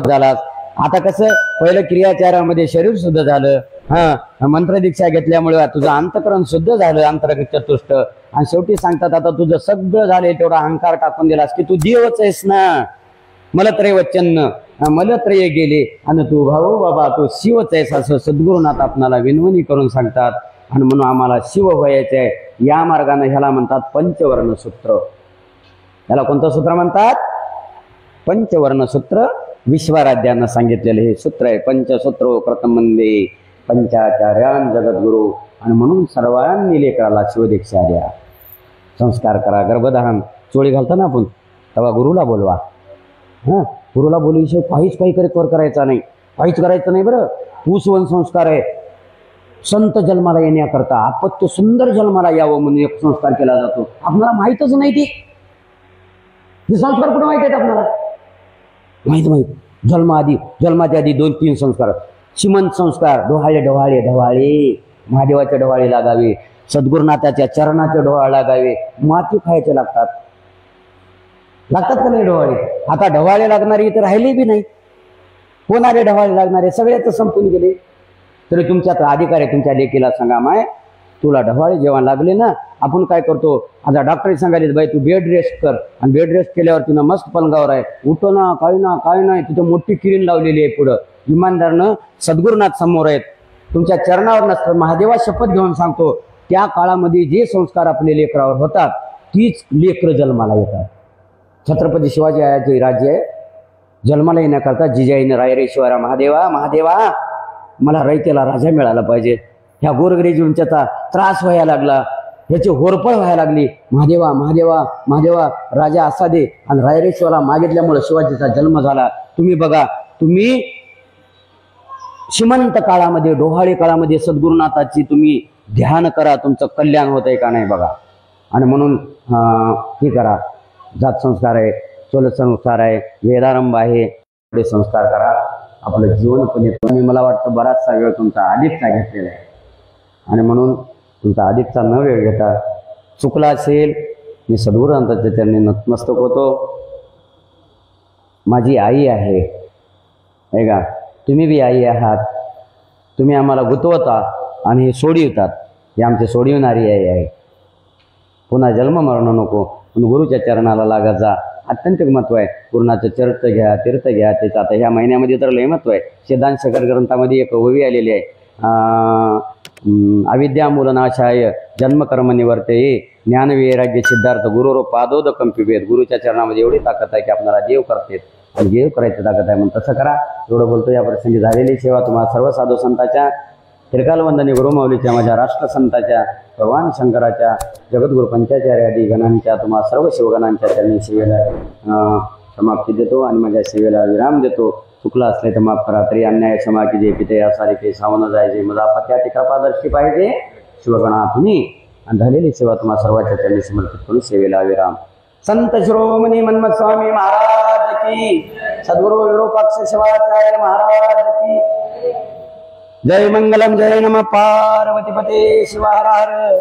झालास. आता कसं पहिलं क्रियाचारामध्ये शरीर शुद्ध झालं, मंत्र दीक्षा घेतल्यामुळे तुझं अंतकरण शुद्ध झालं, अंतर्गत चतुष्ट. आणि शेवटी सांगतात, आता तुझं सगळं झालंय, तेवढा अहंकार टाकून दिलास की तू देवच आहेस ना. मलत्रय वचन मलत्रय गेले आणि तू भाऊ बाबा तू शिवच आहेस, असं सद्गुरुनाथ आपणाला विनवणी करून सांगतात. आणि म्हणून आम्हाला शिव व्हायचे आहे. या मार्गाने ह्याला म्हणतात पंचवर्ण सूत्र. याला कोणतं सूत्र म्हणतात? पंचवर्ण सूत्र. विश्वाराध्यानं सांगितलेलं हे सूत्र आहे. पंचसूत्रो प्रथम वंदे पंचाचार्यान जगद्गुरु. आणि म्हणून सर्वांनी लेकराला शिवदीक्षा द्या, संस्कार करा. गर्भधारण चोळी घालता ना आपण, तेव्हा गुरुला बोलवा. गुरुला बोलूशिवाय काहीच काही करायचा नाही, काहीच करायचं नाही. बरं, पुसवन संस्कार आहे. संत जन्माला येण्याकरता अपत्य सुंदर जन्माला यावं म्हणून एक संस्कार केला जातो. आपल्याला माहीतच नाही ते संस्कार कुठे माहित आहेत आपल्याला? माहीत जन्माच्या आधी 2-3 संस्कार. श्रीमंत संस्कार, डोहाळे ढवाळे ढवाळे, महादेवाचे ढवाळे लागावे, सद्गुरुनाथाच्या चरणाचे ढोहाळे लागावे. माती खायचे लागतात का नाही ढवाळे? आता ढवाळे लागणारे इथे राहिले बी नाही. कोणारे ढवाळे लागणारे? सगळे तर संपून गेले. तरी तुमच्यात अधिकार आहे, तुमच्या लेकीला सांगा, माय तुला ढवाळे जेव्हा लागले ना, आपण काय करतो, आता डॉक्टरही सांगायले बाई तू बेड रेस्ट कर. आणि बेड रेस्ट केल्यावर तिनं मस्त पलंगावर आहे, उठो ना, काय नाही. तिथं मोठी किरीन लावलेली आहे पुढं. इमानदारनं सद्गुरुनाथ समोर आहेत, तुमच्या चरणावर नसतं. महादेवा शपथ घेऊन सांगतो, त्या काळामध्ये जे संस्कार आपले लेकरावर होतात तीच लेकरं जन्माला येतात. छत्रपती शिवाजी राज्य आहे, जन्माला येण्याकरता जिजाईनं रायरेश्वरा महादेवा मला रयतेला राजा मिळाला पाहिजे. ह्या गोरगरीबींचा त्रास व्हायला लागला, ह्याची होरपळ व्हायला लागली. महादेवा राजा असा दे. आणि रायरेश्वरा मागितल्यामुळे शिवाजीचा जन्म झाला. तुम्ही बघा, तुम्ही श्रीमंत काळामध्ये, डोहाळे काळामध्ये सद्गुरुनाथाची तुम्ही ध्यान करा, तुमचं कल्याण होतंय का नाही बघा. आणि म्हणून हे करा, जात संस्कार आहे, चोल संस्कार आहे, वेदारंभ आहे, ते संस्कार करा. आपलं जीवन पण तुम्ही, मला वाटतं बराचसा वेळ तुमचा अधिकचा घेतलेला आहे. आणि म्हणून तुमचा अधिकचा न वेळ घेता, चुकला असेल मी सद्गुरुनाथाच्या चरणी नतमस्तक होतो. माझी आई आहे का, तुम्ही बी आई आहात, तुम्ही आम्हाला गुंतवता आणि सोडवितात, ही आमची सोडविणारी आई आहे. पुन्हा जन्म मरण नको, पण गुरुच्या चरणाला लागत जा. अत्यंत महत्व आहे. गुरुनाचं चरित्र घ्या, तीर्थ घ्या. त्याचं आता ह्या महिन्यामध्ये तर लय महत्व आहे. सिद्धांत ग्रंथामध्ये एक ओवी आलेली आहे, अविद्यामूलनाशाय जन्मकर्म निवर्ते ज्ञान वैराग्य सिद्धार्थ गुरुरो पादोद कंपिभेद. गुरुच्या चरणामध्ये एवढी ताकद आहे की आपल्याला देव करते आणि देव करायची ताकद आहे. म्हणून तसं करा. एवढं बोलतो. या प्रसंगी झालेली सेवा तुम्हाला सर्व साधू संतांच्या, त्रिकालवंदनी गुरुमाऊलीच्या, माझ्या राष्ट्रसंताच्या, भगवान शंकराच्या, जगद्गुरु पंचाचार्य आदी गणांच्या, तुम्हाला सर्व शिवगणांच्या त्यांनी सेवेला समाप्ती देतो आणि माझ्या सेवेला विराम देतो. चुकला असले तर माफ करा. तरी अन्याय क्षमा की जे पिते यासारे काही सावनं जायचे मजा पत्याची कृपादर्शी पाहिजे शिवगणा तुम्ही. आणि झालेली सेवा तुम्हाला सर्वांच्या त्यांनी समर्पित करून सेवेला विराम. संत शिरोमणी मन्मथ स्वामी महाराज की, सद्गुरु विरूपाक्ष शिवाचार्य महाराज की जय. मंगलम. जय नमः पार्वती पते शिव हर हर.